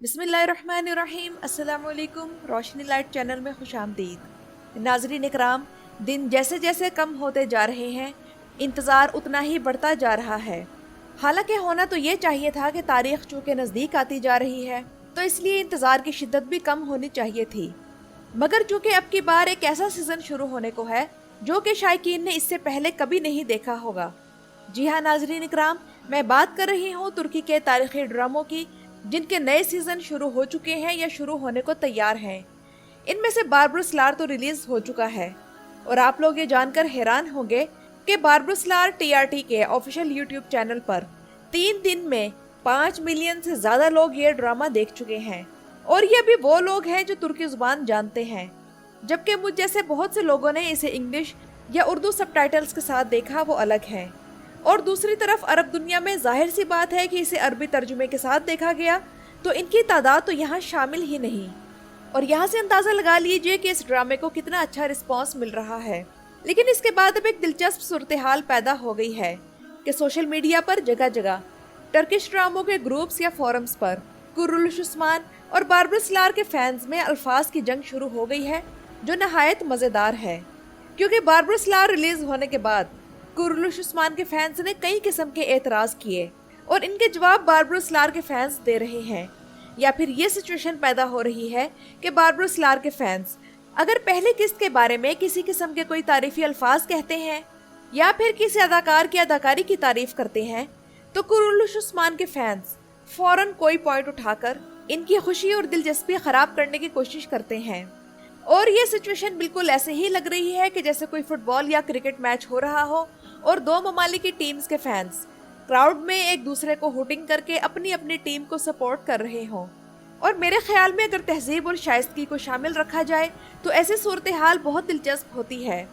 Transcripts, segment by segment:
बिस्मिल्लाहिर्रहमानिर्रहीम। अस्सलाम वालेकुम। रोशनी लाइट चैनल में खुश आमदीद। नाज़रीन इकराम, दिन जैसे जैसे कम होते जा रहे हैं, इंतज़ार उतना ही बढ़ता जा रहा है। हालांकि होना तो ये चाहिए था कि तारीख चूँकि नज़दीक आती जा रही है तो इसलिए इंतज़ार की शिद्दत भी कम होनी चाहिए थी। मगर चूँकि अब की बार एक ऐसा सीज़न शुरू होने को है जो कि शायकीन ने इससे पहले कभी नहीं देखा होगा। जी हाँ नाज़रीन इकराम, मैं बात कर रही हूँ तुर्की के तारीखी ड्रामों की जिनके नए सीजन शुरू हो चुके हैं या शुरू होने को तैयार हैं। इनमें से बारबरसलार तो रिलीज हो चुका है और आप लोग ये जानकर हैरान होंगे कि बारबरसलार टीआरटी के ऑफिशियल यूट्यूब चैनल पर 3 दिन में 5 मिलियन से ज्यादा लोग ये ड्रामा देख चुके हैं। और ये भी वो लोग हैं जो तुर्की जुबान जानते हैं, जबकि मुझ जैसे बहुत से लोगों ने इसे इंग्लिश या उर्दू सबटाइटल्स के साथ देखा, वो अलग है। और दूसरी तरफ अरब दुनिया में जाहिर सी बात है कि इसे अरबी तर्जुमे के साथ देखा गया तो इनकी तादाद तो यहाँ शामिल ही नहीं। और यहाँ से अंदाज़ा लगा लीजिए कि इस ड्रामे को कितना अच्छा रिस्पांस मिल रहा है। लेकिन इसके बाद अब एक दिलचस्प सूरत हाल पैदा हो गई है कि सोशल मीडिया पर जगह जगह टर्किश ड्रामों के ग्रुप्स या फोरम्स पर कुर्रुलुश उस्मान और बारबरसलार के फैंस में अल्फाज की जंग शुरू हो गई है, जो नहायत मज़ेदार है। क्योंकि बारबरसलार रिलीज होने के बाद कुर्रुलुश उस्मान के फैंस ने कई किस्म के एतराज किए और इनके जवाब बारबरसलार के फैंस दे रहे हैं। या फिर ये सिचुएशन पैदा हो रही है कि बारबरसलार के फैंस अगर पहली किस्त के बारे में किसी किस्म के कोई तारीफी अल्फाज कहते हैं या फिर किसी अदाकार की अदाकारी की तारीफ करते हैं तो कुर्रुलुश उस्मान के फैंस फौरन कोई पॉइंट उठाकर इनकी खुशी और दिलचस्पी खराब करने की कोशिश करते हैं। और ये सिचुएशन बिल्कुल ऐसे ही लग रही है कि जैसे कोई फुटबॉल या क्रिकेट मैच हो रहा हो और दो ममालिक की टीम्स के फैंस क्राउड में एक दूसरे को हुटिंग करके अपनी अपनी टीम को सपोर्ट कर रहे हों। और मेरे ख्याल में अगर तहजीब और शाइस्तगी को शामिल रखा जाए तो ऐसी सूरत हाल बहुत दिलचस्प होती है।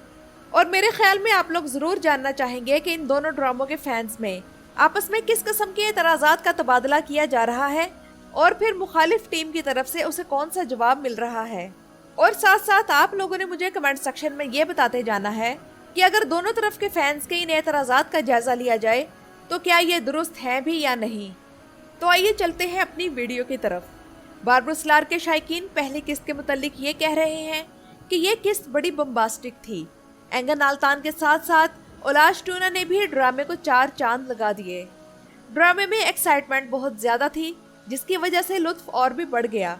और मेरे ख्याल में आप लोग ज़रूर जानना चाहेंगे कि इन दोनों ड्रामों के फैंस में आपस में किस किस्म के एतराज़ात का तबादला किया जा रहा है और फिर मुखालिफ टीम की तरफ से उसे कौन सा जवाब मिल रहा है। और साथ साथ आप लोगों ने मुझे कमेंट सेक्शन में ये बताते जाना है कि अगर दोनों तरफ के फैंस के इन एतराज़ात का जायजा लिया जाए तो क्या ये दुरुस्त है भी या नहीं। तो आइए चलते हैं अपनी वीडियो की तरफ। बारबरसलार के शायकीन पहली किस्त के मुतालिक ये कह रहे हैं कि ये किस्त बड़ी बम्बास्टिक थी। एंगन आल्तान के साथ साथ ओलाश टूना ने भी ड्रामे को 4 चांद लगा दिए। ड्रामे में एक्साइटमेंट बहुत ज्यादा थी जिसकी वजह से लुत्फ और भी बढ़ गया।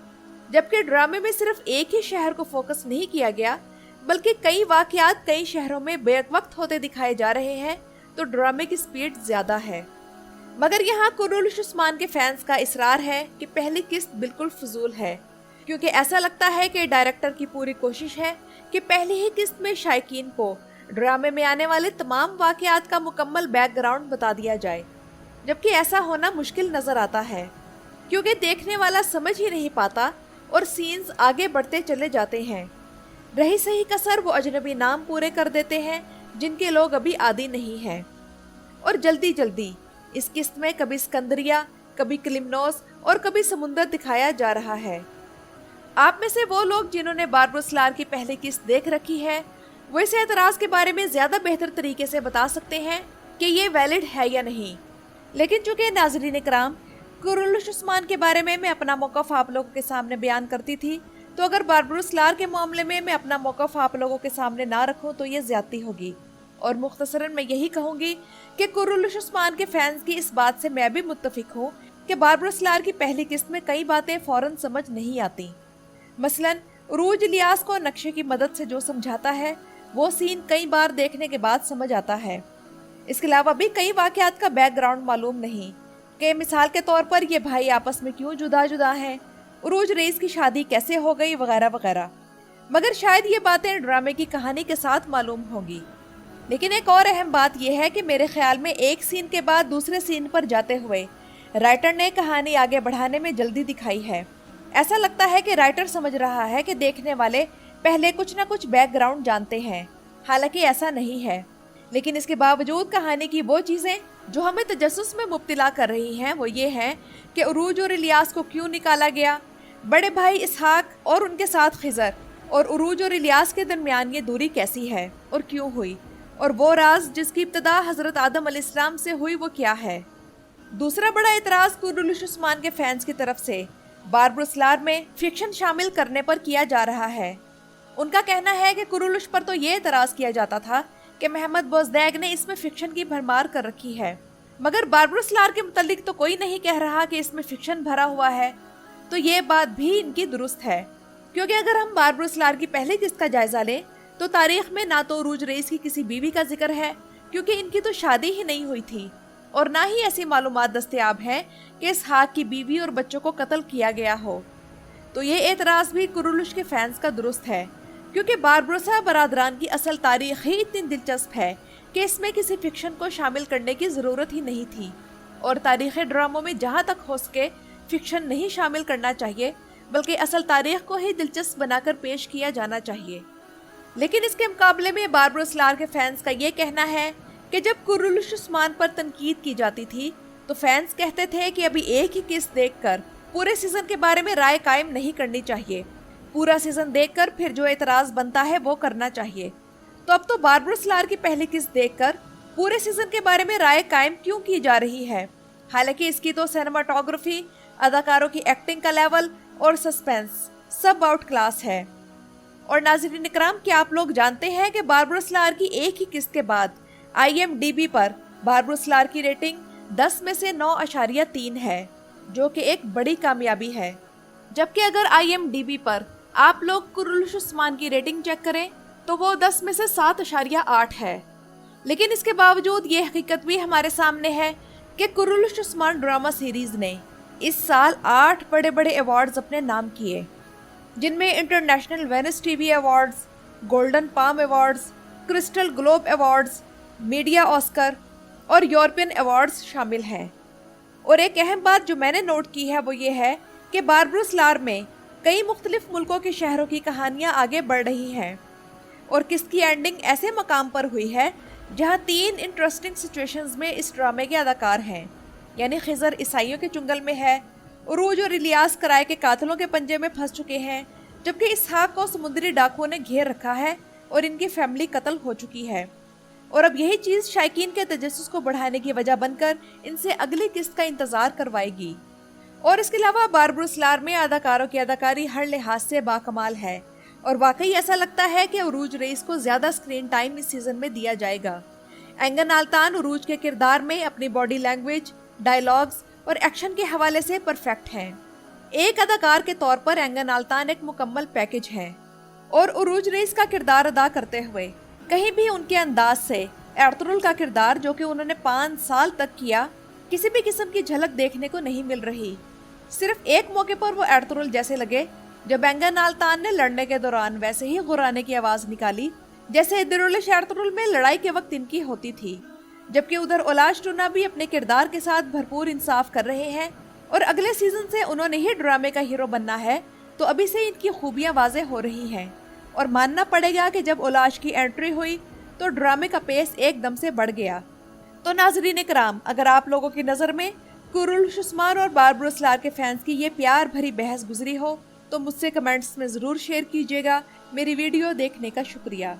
जबकि ड्रामे में सिर्फ एक ही शहर को फोकस नहीं किया गया बल्कि कई वाकयात कई शहरों में बेवक्त होते दिखाए जा रहे हैं, तो ड्रामे की स्पीड ज्यादा है। मगर यहाँ कुर्रुलुश उस्मान के फैंस का इसरार है कि पहली किस्त बिल्कुल फजूल है, क्योंकि ऐसा लगता है कि डायरेक्टर की पूरी कोशिश है कि पहली ही किस्त में शायकीन को ड्रामे में आने वाले तमाम वाकयात का मुकम्मल बैकग्राउंड बता दिया जाए। जबकि ऐसा होना मुश्किल नजर आता है क्योंकि देखने वाला समझ ही नहीं पाता और सीन्स आगे बढ़ते चले जाते हैं। रही सही कसर वो अजनबी नाम पूरे कर देते हैं जिनके लोग अभी आदी नहीं हैं। और जल्दी जल्दी इस किस्त में कभी सिकंदरिया, कभी क्लिमनोस और कभी समुंदर दिखाया जा रहा है। आप में से वो लोग जिन्होंने बारबरसलार की पहली किस्त देख रखी है वो इस एतराज के बारे में ज्यादा बेहतर तरीके से बता सकते हैं कि ये वैलिड है या नहीं। लेकिन चूंकि नाज़रीन इकराम कुर्रुलुश उस्मान के बारे में मैं अपना मौक़िफ़ आप लोगों के सामने बयान करती थी, तो अगर बारबरसलार के मामले में मैं अपना मौक़िफ़ आप लोगों के सामने ना रखूं तो ये ज़्यादती होगी। और मुख्तसरन मैं यही कहूँगी कि कुर्रुलुश उस्मान के फैंस की इस बात से मैं भी मुत्तफिक हूँ कि बारबरसलार की पहली किस्त में कई बातें फ़ौरन समझ नहीं आती। मसलन उरूज इलियास को नक्शे की मदद से जो समझाता है वो सीन कई बार देखने के बाद समझ आता है। इसके अलावा भी कई वाकयात का बैकग्राउंड मालूम नहीं कि मिसाल के तौर पर ये भाई आपस में क्यों जुदा जुदा हैं, उरूज रईस की शादी कैसे हो गई वगैरह वगैरह। मगर शायद ये बातें ड्रामे की कहानी के साथ मालूम होंगी। लेकिन एक और अहम बात यह है कि मेरे ख्याल में एक सीन के बाद दूसरे सीन पर जाते हुए राइटर ने कहानी आगे बढ़ाने में जल्दी दिखाई है। ऐसा लगता है कि राइटर समझ रहा है कि देखने वाले पहले कुछ न कुछ बैकग्राउंड जानते हैं, हालांकि ऐसा नहीं है। लेकिन इसके बावजूद कहानी की वो चीज़ें जो हमें तजस्सुस में मुब्तला कर रही हैं वो ये हैं कि उरूज और इलियास को क्यों निकाला गया, बड़े भाई इसहाक और उनके साथ खिजर, और उरूज और इलियास के दरमियान ये दूरी कैसी है और क्यों हुई, और वो राज जिसकी इब्तदा हज़रत आदम अलैहिस्सलाम से हुई वो क्या है। दूसरा बड़ा एतराज़ कुर्रुलुश उस्मान के फैंस की तरफ से बारब्रुसलार में फिक्शन शामिल करने पर किया जा रहा है। उनका कहना है कि कुरुलुश पर तो ये एतराज किया जाता था कि मोहम्मद बोजदैग ने इसमें फिक्शन की भरमार कर रखी है, मगर बारब्रुसलार के मुतालिक तो कोई नहीं कह रहा कि इसमें फिक्शन भरा हुआ है। तो ये बात भी इनकी दुरुस्त है, क्योंकि अगर हम बारब्रुसलार की पहली किस्त का जायजा लें तो तारीख में ना तो उरूज रईस की किसी बीवी का जिक्र है, क्योंकि इनकी तो शादी ही नहीं हुई थी, और ना ही ऐसी मालूमात दस्तयाब है कि इसहाक की बीवी और बच्चों को कत्ल किया गया हो। तो ये एतराज़ भी कुरुलुश के फैंस का दुरुस्त है, क्योंकि बारब्रोसा बरादरान की असल तारीख ही इतनी दिलचस्प है कि इसमें किसी फिक्शन को शामिल करने की ज़रूरत ही नहीं थी, और तारीख़ी ड्रामों में जहाँ तक हो सके फिक्शन नहीं शामिल करना चाहिए, बल्कि असल तारीख को ही दिलचस्प बनाकर पेश किया जाना चाहिए। लेकिन इसके मुकाबले में बारब्रुसलार के फैंस का ये कहना है कि जब कुरुलुश उस्मान पर तनकीद की जाती थी तो फैंस कहते थे कि अभी एक ही किस्त देखकर पूरे सीजन के बारे में राय कायम नहीं करनी चाहिए, पूरा सीजन देखकर फिर जो एतराज बनता है वो करना चाहिए। तो अब तो बारब्रुसलार की पहली किस्त देखकर पूरे सीजन के बारे में राय कायम क्यों की जा रही है? हालांकि इसकी तो सिनेमाटोग्राफी, अदाकारों की एक्टिंग का लेवल और सस्पेंस सब आउट क्लास है। और नाज़रीन इकराम, क्या आप लोग जानते हैं कि बारब्रुसलार की एक ही किस्त के बाद IMDb पर बारब्रुसलार की रेटिंग 10 में से 9.3 है, जो कि एक बड़ी कामयाबी है। जबकि अगर IMDb पर आप लोग कुरुलुश उस्मान की रेटिंग चेक करें तो वो 10 में से 7.8 है। लेकिन इसके बावजूद ये हकीकत भी हमारे सामने है कि कुरुलुश उस्मान ड्रामा सीरीज ने इस साल 8 बड़े बड़े अवार्ड्स अपने नाम किए, जिनमें international Venice TV awards, golden palm awards, crystal globe awards, media Oscar और यूरोपियन अवार्ड्स शामिल हैं। और एक अहम बात जो मैंने नोट की है वो ये है कि बारब्रुसलार में कई मुख्तलिफ मुल्कों के शहरों की कहानियाँ आगे बढ़ रही हैं, और किसकी एंडिंग ऐसे मकाम पर हुई है जहाँ 3 इंटरेस्टिंग सिचुएशंस में इस ड्रामे के अदाकार हैं, यानी खिज़र ईसाइयों के चुंगल में है, उरूज और इलियास किराए के कातलों के पंजे में फंस चुके हैं, जबकि इसहाक को समुद्री डाकुओं ने घेर रखा है और इनकी फैमिली कत्ल हो चुकी है। और अब यही चीज़ शायकीन के तजस्सुस को बढ़ाने की वजह बनकर इनसे अगली किस्त का इंतज़ार करवाएगी। और इसके अलावा बारब्रुसलार में अदाकारों की अदाकारी हर लिहाज से बाकमाल है, और वाकई ऐसा लगता है कि उरूज रईस को ज़्यादा स्क्रीन टाइम इस सीज़न में दिया जाएगा। एंगन आल्तान उरूज के किरदार में अपनी बॉडी लैंग्वेज, डायलॉग्स और एक्शन के हवाले से परफेक्ट हैं। एक अदाकार के तौर पर एंगन आल्तान एक मुकम्मल पैकेज है, और उरूज रईस का किरदार अदा करते हुए कहीं भी उनके अंदाज से एर्तुगरुल का किरदार, जो कि उन्होंने 5 साल तक किया, किसी भी किस्म की झलक देखने को नहीं मिल रही। सिर्फ एक मौके पर वो एर्तुगरुल जैसे लगे जब एंगन आल्तान ने लड़ने के दौरान वैसे ही गुर्राने की आवाज़ निकाली जैसे दिरुलिश एर्तुगरुल में लड़ाई के वक्त इनकी होती थी। जबकि उधर ओलाज टूना भी अपने किरदार के साथ भरपूर इंसाफ कर रहे हैं, और अगले सीजन से उन्होंने ही ड्रामे का हीरो बनना है, तो अभी से इनकी खूबियां वाज़ेह हो रही हैं। और मानना पड़ेगा कि जब ओलाज की एंट्री हुई तो ड्रामे का पेस एकदम से बढ़ गया। तो नाज़रीन इकराम, अगर आप लोगों की नज़र में कुरुलुश उस्मान और बारब्रुसलार के फैंस की ये प्यार भरी बहस गुजरी हो तो मुझसे कमेंट्स में ज़रूर शेयर कीजिएगा। मेरी वीडियो देखने का शुक्रिया।